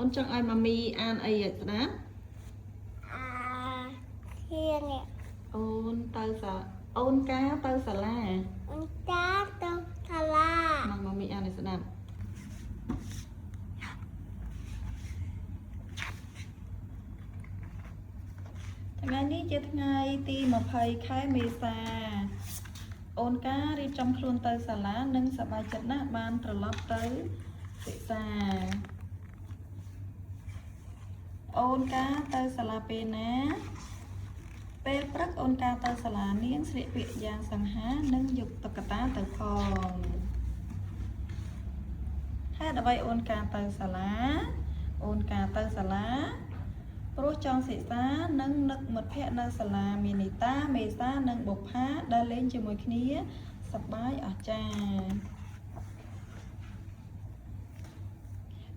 អូនចង់ឲ្យម៉ាមីអានអីឲ្យស្ដាប់ធានអូនទៅសាអូនកាទៅសាលាអូនតាទៅសាលា មកម៉ាមីអានឲ្យស្ដាប់ថ្ងៃនេះជាថ្ងៃទី20ខែមេសាអូនការៀបចំខ្លួនទៅសាលានិងសប្បាយចិត្តណាស់បានត្រឡប់ទៅសិក្សាអូនកាទៅសាលាពេលណាពេលព្រឹកអូនកាទៅសាលានាងស្លៀកពាក់យ៉ាងសង្ហានិងយកតុក្កតាទៅផងហេតុអ្វីអូនកាទៅសាលាអូនកាទៅសាលាព្រោះចង់សិក្សានិងនឹកមិត្តភ័ក្តិនៅសាលាមាននីតាមេសានិងបុប្ផាដែលលេងជាមួយគ្នាសប្បាយអស្ចារ្យ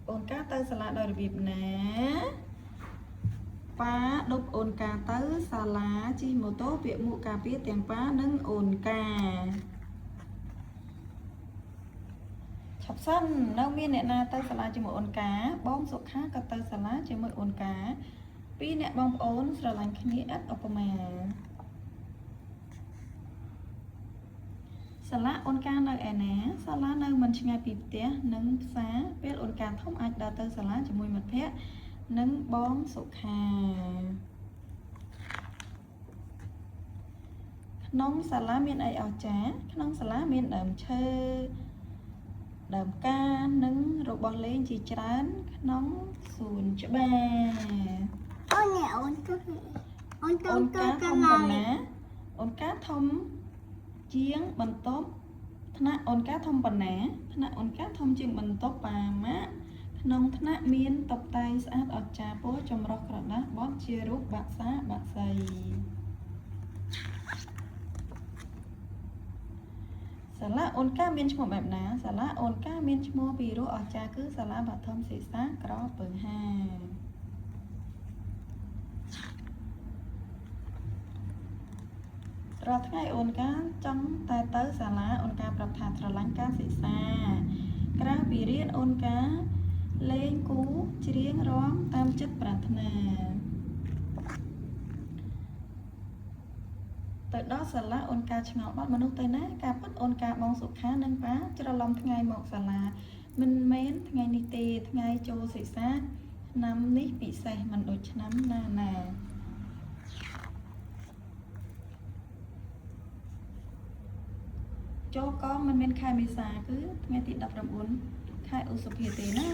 អូនកាទៅសាលាដោយរបៀបណាប៉ាដប់អូនកាទៅសាលាជិះម៉ូតូពាក់មួកការពារទាំងប៉ានិងអូនកាឆាប់សិននៅមានអ្នកណាទៅសាលាជាមួយអូនកាបងសុខាក៏ទៅសាលាជាមួយអូនកាពីរអ្នកបងប្អូនស្រឡាញ់គ្នាឥតឧបមាសាលាអូនកានៅឯណាសាលានៅមិនឆ្ងាយពីផ្ទះនិងផ្សារពេលអូនកាធំអាចដើរទៅសាលាជាមួយមិត្តភ័ក្តិនិងបងសុខាក្នុងសាលាមានអីអស្ចារ្យក្នុងសាលាមានដើមឈើដើមកានិងរបស់លេងជាច្រើនក្នុងសួនច្បារអូនអូនទៅអូនទៅ អូន ទៅ កាធ កា ំ ឡា ប៉ុណ្ណាអូនកាធំជាងបន្ទប់ថ្នាក់អូនកាធំប៉ុណ្ណាថ្នាក់អូនកាធំជាងបន្ទប់ប៉ាម៉ាក់ក្នុងថ្នាក់មានតុបតែងស្អាតអស្ចារ្យពណ៌ចម្រុះក្រដាសបត់ជារូបបក្សាបក្សីសាលាអូនកាមានឈ្មោះបែបណាសាលាអូនកាមានឈ្មោះពីរោះអស្ចារ្យគឺសាលាបឋមសិក្សាក្រពើហារាល់ថ្ងៃអូនកាចង់តែទៅសាលាអូនកាប្រាប់ថាស្រឡាញ់ការសិក្សាក្រៅពីរៀនអូនកាលេងគូច្រៀងរាំតាមចិត្តប្រាថ្នាទៅដល់សាលាអូនកាឆ្ងល់បាត់មនុស្សទៅណាការពិតអូនកាបងសុខានិងប៉ាច្រឡំថ្ងៃមកសាលាមិនមែនថ្ងៃនេះទេថ្ងៃចូលសិក្សាឆ្នាំនេះពិសេសមិនដូចឆ្នាំណាចូលកងមិនមែនខែមេសាគឺថ្ងៃទី19ខែឧសភាទេណា